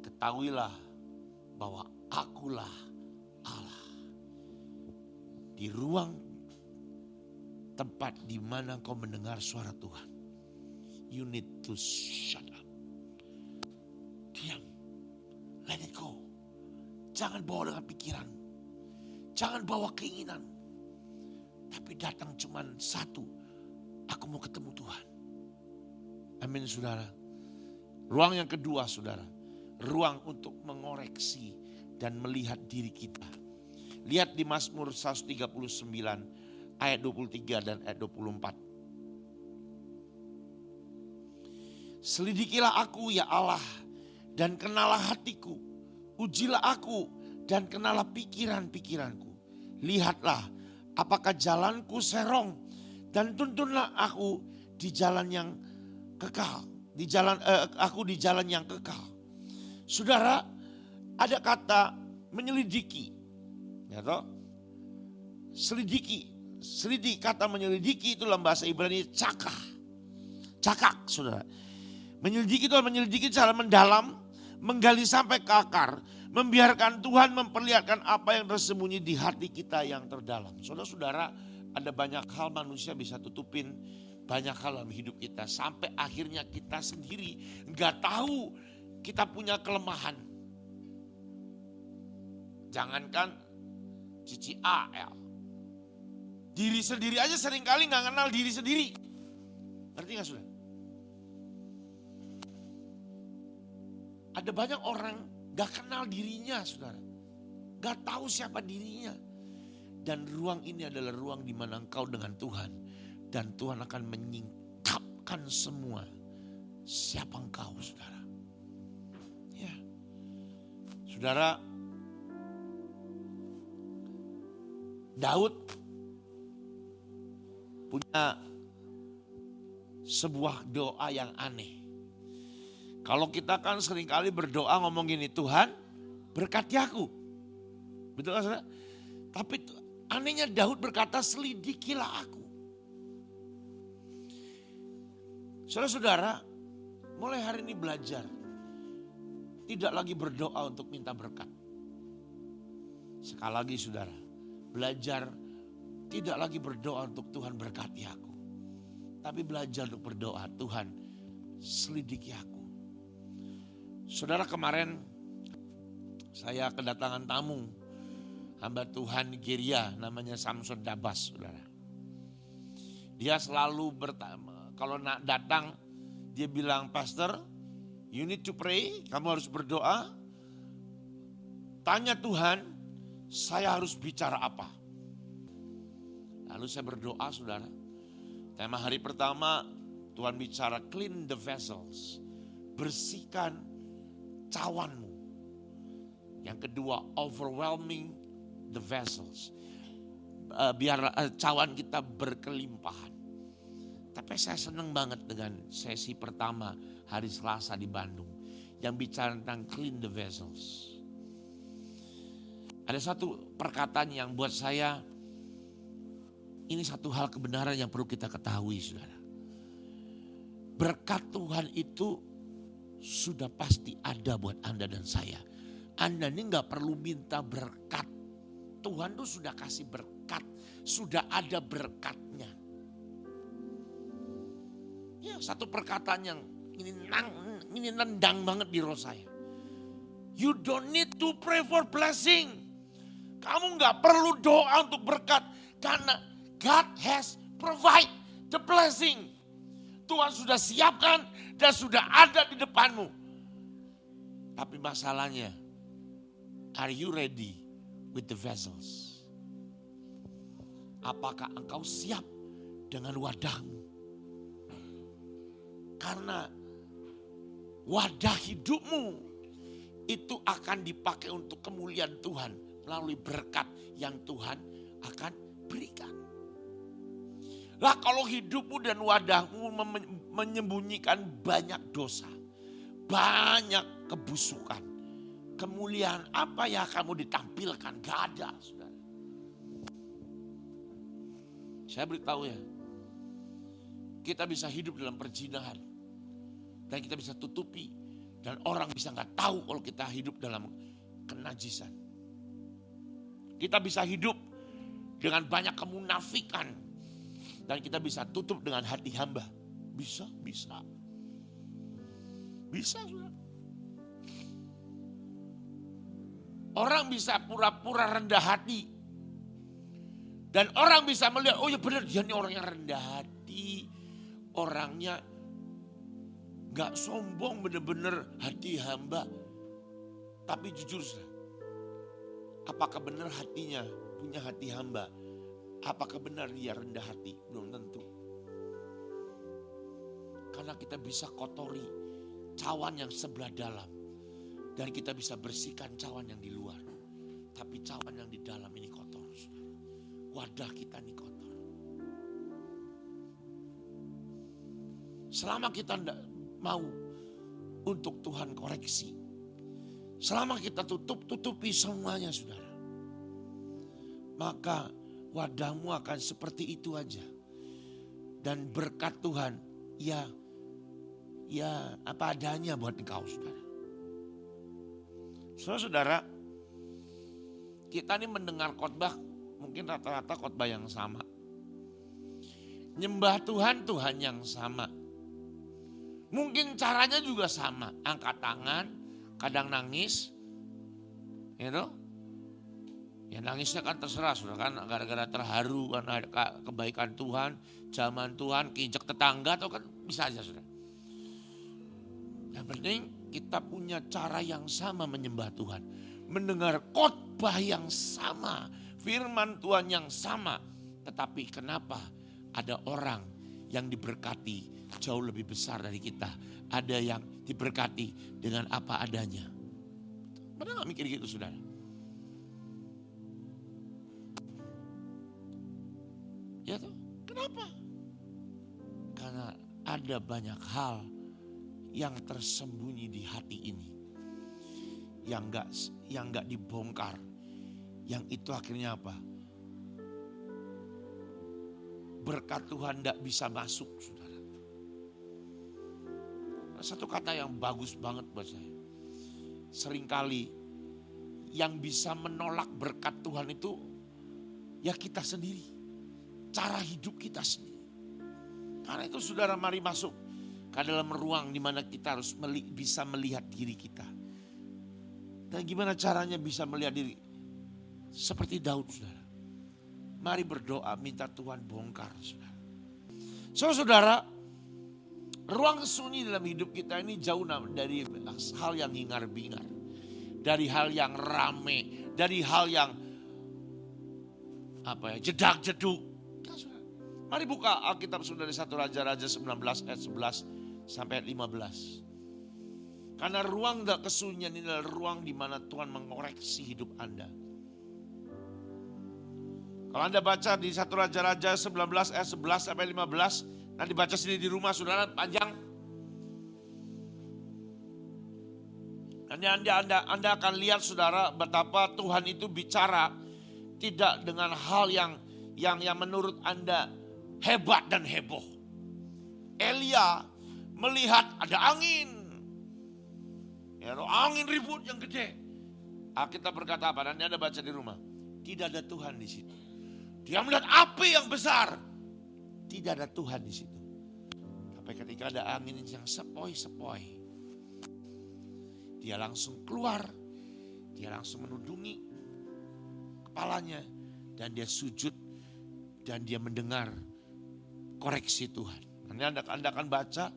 Ketahuilah bahwa akulah Allah. Di ruang tempat di mana kau mendengar suara Tuhan. You need to shut up. Diam. Let it go. Jangan bawa dengan pikiran. Jangan bawa keinginan. Tapi datang cuman satu. Aku mau ketemu Tuhan. Amin saudara. Ruang yang kedua saudara. Ruang untuk mengoreksi dan melihat diri kita. Lihat di Mazmur 139 ayat 23 dan ayat 24. Selidikilah aku ya Allah dan kenalah hatiku. Ujilah aku dan kenalah pikiran-pikiranku. Lihatlah apakah jalanku serong dan tuntunlah aku di jalan yang kekal. Aku di jalan yang kekal. Saudara, ada kata menyelidiki. Ya toh? Selidiki. Kata menyelidiki itu dalam bahasa Ibrani cakak. Cakak, saudara. Menyelidiki itu menyelidiki secara mendalam, menggali sampai ke akar, membiarkan Tuhan memperlihatkan apa yang tersembunyi di hati kita yang terdalam. Saudara-saudara, ada banyak hal manusia bisa tutupin, banyak hal dalam hidup kita. Sampai akhirnya kita sendiri gak tahu kita punya kelemahan. Jangankan cici AL. Diri sendiri aja seringkali gak kenal diri sendiri. Ngerti gak saudara? Ada banyak orang gak kenal dirinya saudara. Gak tahu siapa dirinya. Dan ruang ini adalah ruang di mana engkau dengan Tuhan. Dan Tuhan akan menyingkapkan semua. Siapa engkau saudara. Ya. Saudara. Daud punya sebuah doa yang aneh. Kalau kita kan seringkali berdoa ngomong gini, Tuhan berkati aku. Betul kan saudara? Tapi anehnya Daud berkata selidikilah aku. Saudara-saudara, mulai hari ini belajar. Tidak lagi berdoa untuk minta berkat. Sekali lagi saudara, belajar tidak lagi berdoa untuk Tuhan berkati aku. Tapi belajar untuk berdoa, Tuhan selidiki aku. Saudara, kemarin saya kedatangan tamu hamba Tuhan Nigeria namanya Samson Dabas, saudara. Dia selalu kalau datang dia bilang, Pastor, you need to pray, kamu harus berdoa. Tanya Tuhan, saya harus bicara apa? Lalu saya berdoa saudara. Tema hari pertama Tuhan bicara clean the vessels. Bersihkan cawanmu. Yang kedua overwhelming the vessels. Biar cawan kita berkelimpahan. Tapi saya senang banget dengan sesi pertama hari Selasa di Bandung. yang bicara tentang clean the vessels. Ada satu perkataan yang buat saya, ini satu hal kebenaran yang perlu kita ketahui, saudara. Berkat Tuhan itu sudah pasti ada buat Anda dan saya. Anda ini gak perlu minta berkat. Tuhan tuh sudah kasih berkat. Sudah ada berkatnya. Ya, satu perkataan yang ini nendang banget di roh saya. You don't need to pray for blessing. Kamu gak perlu doa untuk berkat. Karena God has provide the blessing. Tuhan sudah siapkan dan sudah ada di depanmu. Tapi masalahnya, are you ready with the vessels? Apakah engkau siap dengan wadahmu? Karena wadah hidupmu itu akan dipakai untuk kemuliaan Tuhan melalui berkat yang Tuhan akan berikan. Lah kalau hidupmu dan wadahmu menyembunyikan banyak dosa, banyak kebusukan, kemuliaan apa yang kamu ditampilkan? Gak ada, saudara. Saya beritahu ya, kita bisa hidup dalam perzinahan dan kita bisa tutupi dan orang bisa nggak tahu kalau kita hidup dalam kenajisan. Kita bisa hidup dengan banyak kemunafikan. Dan kita bisa tutup dengan hati hamba. Bisa. Bisa, saudara. Orang bisa pura-pura rendah hati. Dan orang bisa melihat, oh ya benar dia ini orang yang rendah hati. Orangnya gak sombong, benar-benar hati hamba. Tapi jujur, saudara, apakah benar hatinya punya hati hamba? Apakah benar dia rendah hati? Belum tentu. Karena kita bisa kotori cawan yang sebelah dalam. Dan kita bisa bersihkan cawan yang di luar. Tapi cawan yang di dalam ini kotor. Wadah kita ini kotor. Selama kita tidak mau untuk Tuhan koreksi. Selama kita tutupi semuanya, saudara. Maka wadahmu akan seperti itu aja. Dan berkat Tuhan, ya apa adanya buat engkau, saudara. Saudara, kita ini mendengar khotbah, mungkin rata-rata khotbah yang sama. Nyembah Tuhan, Tuhan yang sama. Mungkin caranya juga sama, angkat tangan, kadang nangis, Ya nangisnya kan terserah, sudah kan gara-gara terharu karena kebaikan Tuhan, zaman Tuhan, keinjak tetangga atau kan bisa aja, sudah. Yang penting kita punya cara yang sama menyembah Tuhan, mendengar khotbah yang sama, firman Tuhan yang sama. Tetapi kenapa ada orang yang diberkati jauh lebih besar dari kita, ada yang diberkati dengan apa adanya? Pernah gak mikir gitu, saudara? Ya tuh, kenapa? Karena ada banyak hal yang tersembunyi di hati ini, yang nggak dibongkar, yang itu akhirnya apa? Berkat Tuhan nggak bisa masuk, saudara. Satu kata yang bagus banget buat saya. Seringkali yang bisa menolak berkat Tuhan itu ya kita sendiri. Cara hidup kita sendiri. Karena itu saudara, mari masuk ke dalam ruang di mana kita harus bisa melihat diri kita. Dan gimana caranya bisa melihat diri? Seperti Daud, saudara. Mari berdoa minta Tuhan bongkar, saudara. Saudara, ruang sunyi dalam hidup kita ini jauh dari hal yang hingar-bingar. Dari hal yang rame, dari hal yang jedak-jeduk. Mari buka Alkitab saudara, 1 Raja-Raja 19 ayat 11 sampai ayat 15. Karena ruang kesunyian ini adalah ruang di mana Tuhan mengoreksi hidup Anda. Kalau Anda baca di 1 Raja-Raja 19 ayat 11 sampai 15, nanti baca sendiri di rumah saudara, panjang. Anda akan lihat saudara betapa Tuhan itu bicara tidak dengan hal yang menurut Anda hebat dan heboh. Elia melihat ada angin. Ya, angin ribut yang gede. Alkitab berkata apa? Nanti Anda baca di rumah. Tidak ada Tuhan di situ. Dia melihat api yang besar. Tidak ada Tuhan di situ. Tapi ketika ada angin yang sepoi-sepoi, dia langsung keluar, dia langsung menudungi kepalanya, dan dia sujud, dan dia mendengar koreksi Tuhan. Nanti Anda akan baca,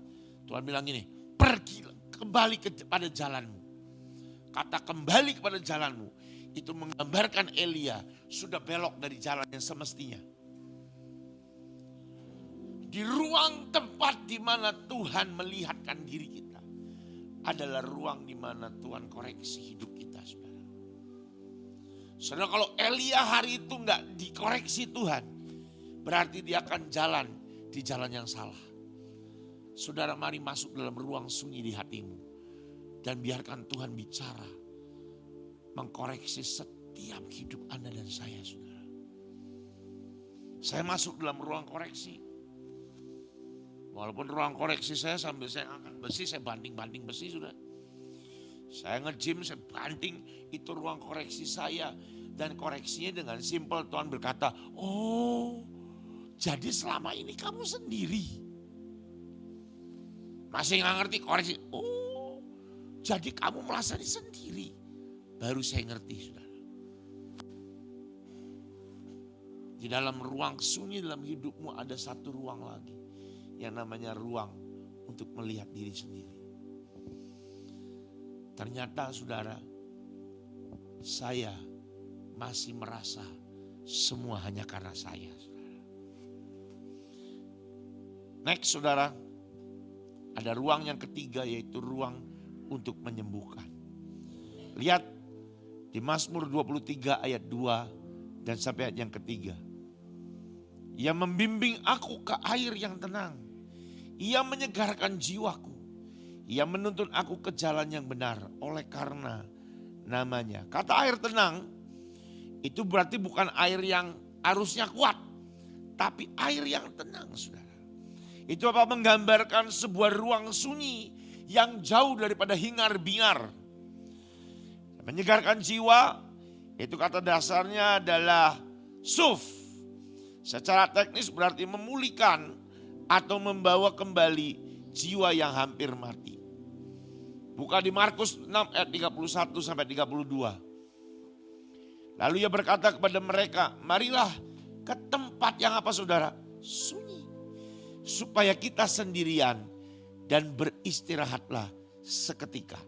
Tuhan bilang gini, pergi kembali kepada jalanmu. Kata kembali kepada jalanmu, itu menggambarkan Elia sudah belok dari jalan yang semestinya. Di ruang tempat di mana Tuhan melihatkan diri kita, adalah ruang di mana Tuhan koreksi hidup kita, saudara. Saudara, kalau Elia hari itu enggak dikoreksi Tuhan, berarti dia akan jalan di jalan yang salah. Saudara, mari masuk dalam ruang sunyi di hatimu dan biarkan Tuhan bicara, mengkoreksi setiap hidup Anda dan saya, saudara. Saya masuk dalam ruang koreksi. Walaupun ruang koreksi saya sambil saya angkat besi, saya banting-banting besi sudah. Saya nge-gym, saya banting, itu ruang koreksi saya. Dan koreksinya dengan simpel, Tuhan berkata, oh jadi selama ini kamu sendiri. Masih gak ngerti koreksi, oh jadi kamu merasa sendiri. Baru saya ngerti, saudara. Di dalam ruang sunyi dalam hidupmu ada satu ruang lagi, yang namanya ruang untuk melihat diri sendiri. Ternyata saudara, saya masih merasa semua hanya karena saya. Saudara. Next saudara, ada ruang yang ketiga, yaitu ruang untuk menyembuhkan. Lihat di Mazmur 23 ayat 2 dan sampai ayat yang ketiga. Ia membimbing aku ke air yang tenang. Ia menyegarkan jiwaku. Ia menuntun aku ke jalan yang benar oleh karena namanya. Kata air tenang itu berarti bukan air yang arusnya kuat, tapi air yang tenang, saudara. Itu apa? Menggambarkan sebuah ruang sunyi yang jauh daripada hingar-bingar. Menyegarkan jiwa itu kata dasarnya adalah suf. Secara teknis berarti memulihkan atau membawa kembali jiwa yang hampir mati. Buka di Markus 6 ayat 31 sampai 32. Lalu ia berkata kepada mereka, marilah ke tempat yang apa saudara? Sunyi. Supaya kita sendirian dan beristirahatlah seketika.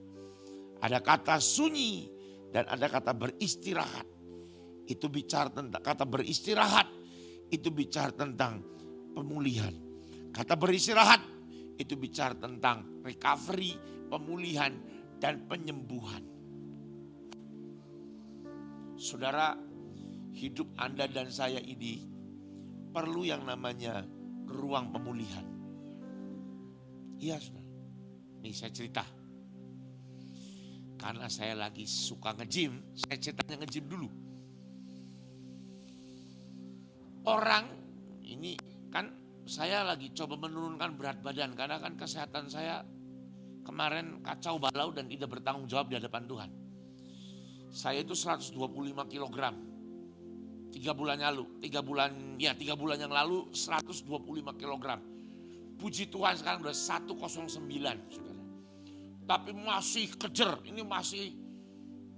Ada kata sunyi dan ada kata beristirahat. Itu bicara tentang kata beristirahat, itu bicara tentang pemulihan. Kata beristirahat itu bicara tentang recovery, pemulihan, dan penyembuhan. Saudara, hidup Anda dan saya ini perlu yang namanya ruang pemulihan. Iya saudara, ini saya cerita. Karena saya lagi suka nge-gym, saya ceritanya nge-gym dulu. Orang ini kan, saya lagi coba menurunkan berat badan karena kan kesehatan saya kemarin kacau balau dan tidak bertanggung jawab di hadapan Tuhan. Saya itu 125 kilogram. 3 bulan yang lalu 125 kilogram. Puji Tuhan sekarang udah 109, saudara. Tapi masih kejer, ini masih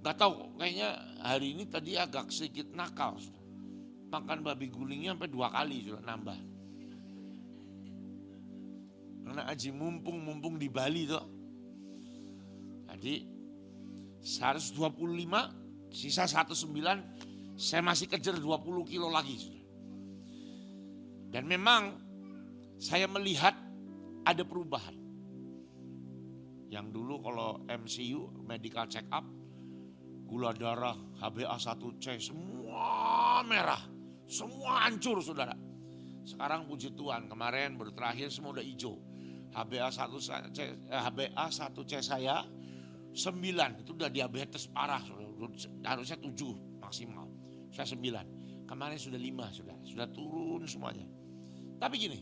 gak tahu, kayaknya hari ini tadi agak sedikit nakal, saudara. Makan babi gulingnya sampai 2 kali sudah nambah. Karena aji mumpung di Bali tuh. Jadi 125, sisa 19, saya masih kejar 20 kilo lagi. Dan memang saya melihat ada perubahan. Yang dulu kalau MCU, medical check up, gula darah, HbA1c, semua merah. Semua hancur saudara. Sekarang puji Tuhan, kemarin baru terakhir semua udah hijau. HbA1c saya 9 itu udah diabetes parah, harusnya 7 maksimal. Saya 9, kemarin sudah 5, sudah turun semuanya. Tapi gini,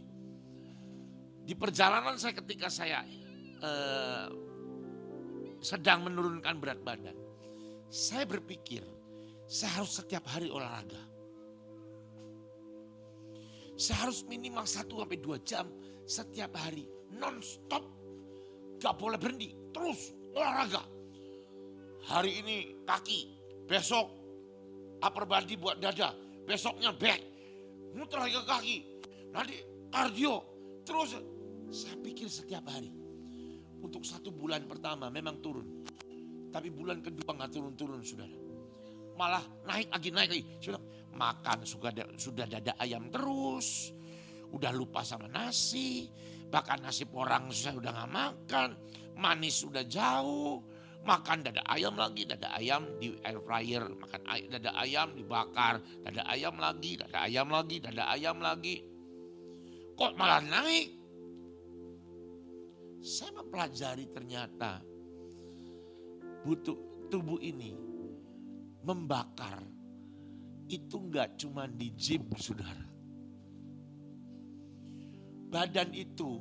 di perjalanan saya ketika saya sedang menurunkan berat badan, saya berpikir saya harus setiap hari olahraga. Saya harus minimal 1-2 jam setiap hari, non-stop, gak boleh berhenti, terus olahraga. Hari ini kaki, besok upper body buat dada, besoknya back, muter lagi ke kaki, nanti kardio, terus. Saya pikir setiap hari. Untuk 1 bulan pertama memang turun, tapi bulan kedua gak turun-turun, saudara. Malah naik lagi. Sudah makan sudah dada ayam terus, udah lupa sama nasi, bahkan nasi porang saya udah gak makan, manis sudah jauh, makan dada ayam lagi, dada ayam di air fryer, makan dada ayam dibakar, dada ayam lagi, dada ayam lagi, dada ayam lagi. Kok malah naik? Saya mempelajari ternyata tubuh ini membakar itu enggak cuma di gym, saudara. Badan itu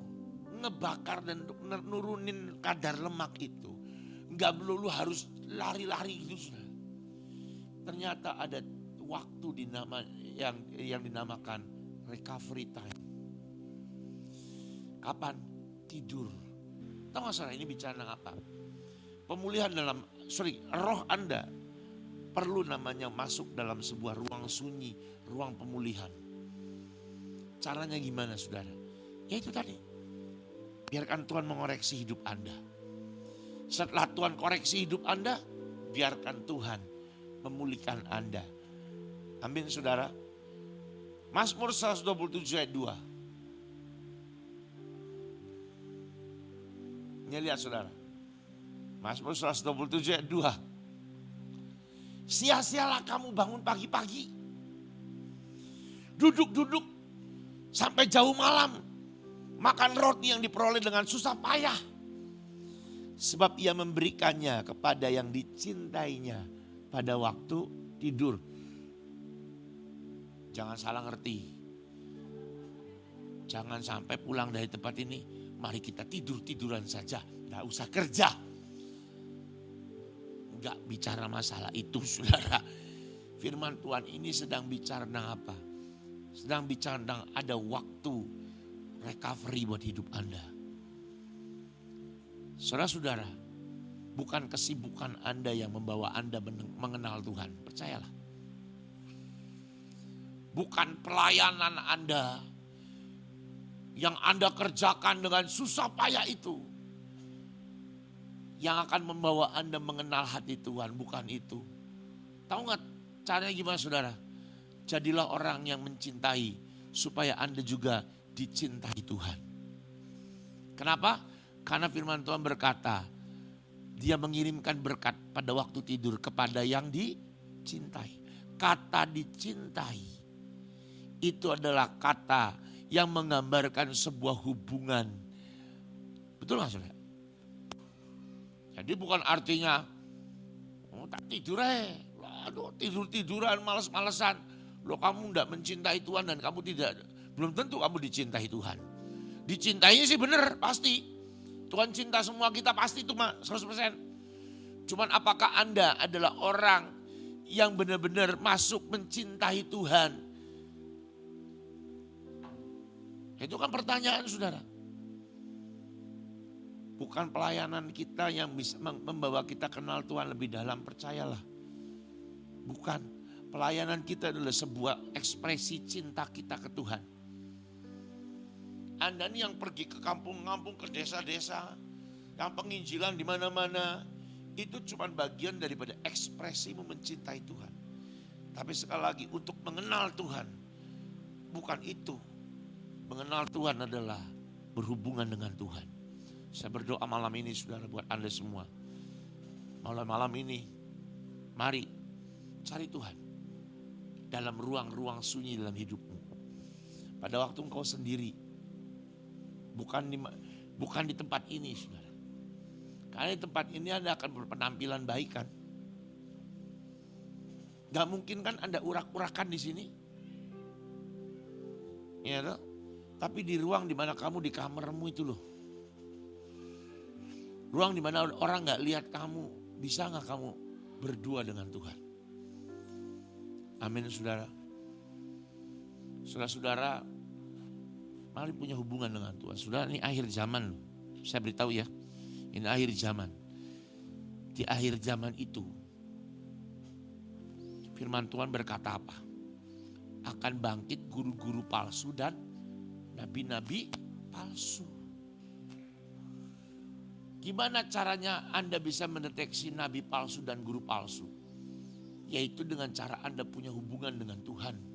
ngebakar dan nurunin kadar lemak itu enggak melulu harus lari-lari gitu, saudara. Ternyata ada waktu yang dinamakan recovery time. Kapan? Tidur. Tahu gak saudara, ini bicara tentang apa? Pemulihan roh Anda perlu namanya masuk dalam sebuah ruang sunyi, ruang pemulihan. Caranya gimana, saudara? Ya itu tadi. Biarkan Tuhan mengoreksi hidup Anda. Setelah Tuhan koreksi hidup Anda, biarkan Tuhan memulihkan Anda. Amin, saudara. Mazmur 127 ayat 2. Ini lihat, saudara. Mazmur 127 ayat 2. Sia-sialah kamu bangun pagi-pagi, duduk-duduk sampai jauh malam, makan roti yang diperoleh dengan susah payah. Sebab ia memberikannya kepada yang dicintainya pada waktu tidur. Jangan salah ngerti. Jangan sampai pulang dari tempat ini, mari kita tidur-tiduran saja, gak usah kerja. Gak bicara masalah itu, saudara. Firman Tuhan ini sedang bicara tentang apa? Sedang bicara tentang ada waktu recovery buat hidup Anda. Saudara-saudara, bukan kesibukan Anda yang membawa Anda mengenal Tuhan, percayalah. Bukan pelayanan Anda yang Anda kerjakan dengan susah payah itu yang akan membawa Anda mengenal hati Tuhan, bukan itu. Tahu gak caranya gimana, saudara? Jadilah orang yang mencintai supaya Anda juga dicintai Tuhan. Kenapa? Karena firman Tuhan berkata, Dia mengirimkan berkat pada waktu tidur kepada yang dicintai. Kata dicintai itu adalah kata yang menggambarkan sebuah hubungan. Betul gak, saudara? Jadi bukan artinya, tak tidur aduh tidur-tiduran, malas-malesan. Loh, kamu tidak mencintai Tuhan dan kamu belum tentu kamu dicintai Tuhan. Dicintainya sih benar, pasti. Tuhan cinta semua kita, pasti itu 100%. Cuman apakah Anda adalah orang yang benar-benar masuk mencintai Tuhan? Itu kan pertanyaan, saudara. Bukan pelayanan kita yang bisa membawa kita kenal Tuhan lebih dalam, percayalah. Bukan. Pelayanan kita adalah sebuah ekspresi cinta kita ke Tuhan. Anda nih yang pergi ke kampung-kampung, ke desa-desa, yang penginjilan di mana-mana, itu cuma bagian daripada ekspresimu mencintai Tuhan. Tapi sekali lagi, untuk mengenal Tuhan, bukan itu. Mengenal Tuhan adalah berhubungan dengan Tuhan. Saya berdoa malam ini, saudara, buat Anda semua. Malam ini, mari cari Tuhan dalam ruang-ruang sunyi dalam hidupmu. Pada waktu engkau sendiri, bukan di tempat ini, saudara. Karena di tempat ini Anda akan berpenampilan baik kan. Gak mungkin kan Anda urak-urakan di sini. Ya toh? Tapi di ruang dimana kamu di kamarmu itu loh. Ruang dimana orang gak lihat kamu. Bisa gak kamu berdua dengan Tuhan? Amin saudara. Saudara-saudara, mari punya hubungan dengan Tuhan. Saudara, ini akhir zaman loh. Saya beritahu ya, ini akhir zaman. Di akhir zaman itu, firman Tuhan berkata apa? Akan bangkit guru-guru palsu dan nabi-nabi palsu. Gimana caranya Anda bisa mendeteksi nabi palsu dan guru palsu? Yaitu dengan cara Anda punya hubungan dengan Tuhan.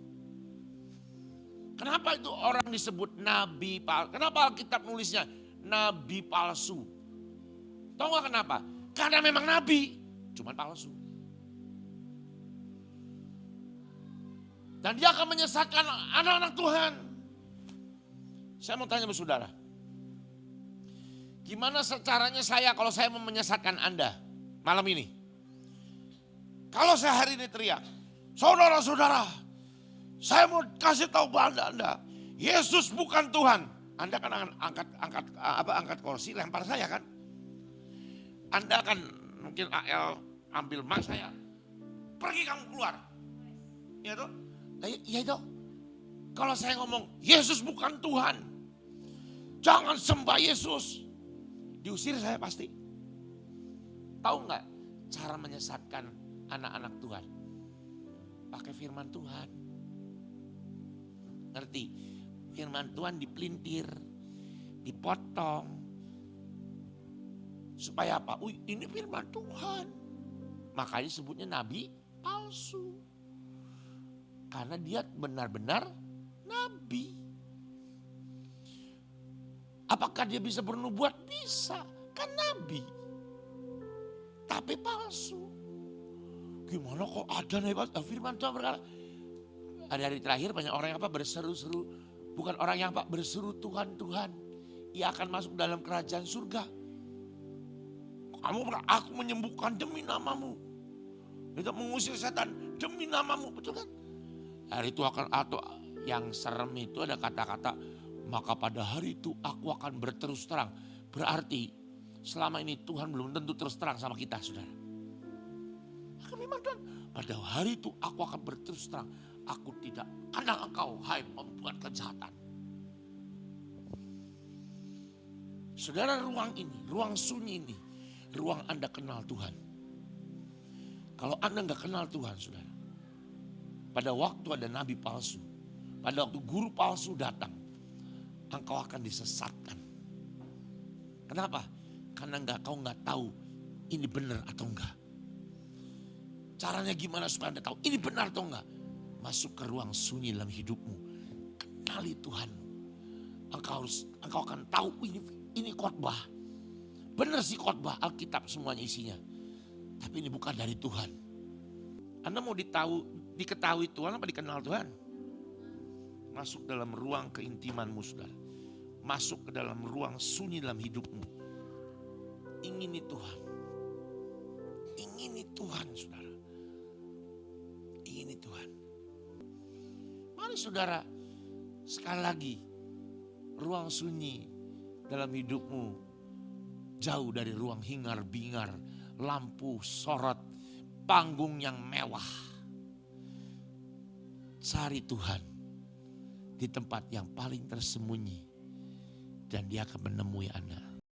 Kenapa itu orang disebut nabi palsu? Kenapa Alkitab nulisnya nabi palsu? Tahu gak kenapa? Karena memang nabi, cuman palsu. Dan dia akan menyesatkan anak-anak Tuhan. Saya mau tanya sama saudara. Gimana caranya kalau saya mau menyesatkan Anda malam ini? Kalau saya hari ini teriak, saudara-saudara, saya mau kasih tahu pada Anda, Yesus bukan Tuhan. Anda kan akan angkat kursi, lempar saya kan? Anda akan mungkin AL ambil mic saya, pergi kamu keluar. Ya toh? Ya itu. Kalau saya ngomong Yesus bukan Tuhan, jangan sembah Yesus, diusir saya pasti. Tahu nggak cara menyesatkan anak-anak Tuhan? Pakai firman Tuhan. Ngerti? Firman Tuhan dipelintir, dipotong. Supaya apa? Ini firman Tuhan. Makanya sebutnya nabi palsu. Karena dia benar-benar nabi. Apakah dia bisa bernubuat? Bisa. Kan nabi. Tapi palsu. Gimana kok ada nabi palsu? Firman Tuhan berkata, ada hari terakhir banyak orang yang berseru-seru. Bukan orang yang berseru Tuhan, Tuhan. Ia akan masuk dalam kerajaan surga. Aku menyembuhkan demi namamu. Itu mengusir setan demi namamu. Betul kan? Hari itu atau yang serem itu ada kata-kata, maka pada hari itu aku akan berterus terang. Berarti selama ini Tuhan belum tentu terus terang sama kita, saudara. Memang Tuhan, pada hari itu aku akan berterus terang. Aku tidak kenal engkau, hai pembuat kejahatan. Saudara, ruang ini, ruang sunyi ini, ruang Anda kenal Tuhan. Kalau Anda nggak kenal Tuhan, saudara, pada waktu ada nabi palsu, pada waktu guru palsu datang, engkau akan disesatkan. Kenapa? Karena kau nggak tahu ini benar atau enggak. Caranya gimana supaya Anda tahu ini benar atau enggak? Masuk ke ruang sunyi dalam hidupmu. Kenali Tuhan. Engkau akan tahu ini khotbah. Benar sih khotbah, Alkitab semuanya isinya. Tapi ini bukan dari Tuhan. Anda mau diketahui Tuhan apa dikenal Tuhan? Masuk dalam ruang keintimanmu, saudara. Masuk ke dalam ruang sunyi dalam hidupmu. Ingini Tuhan. Ingini Tuhan, saudara. Ingini Tuhan. Mari saudara, sekali lagi, ruang sunyi dalam hidupmu jauh dari ruang hingar-bingar, lampu sorot, panggung yang mewah. Cari Tuhan di tempat yang paling tersembunyi dan dia akan menemui Anda.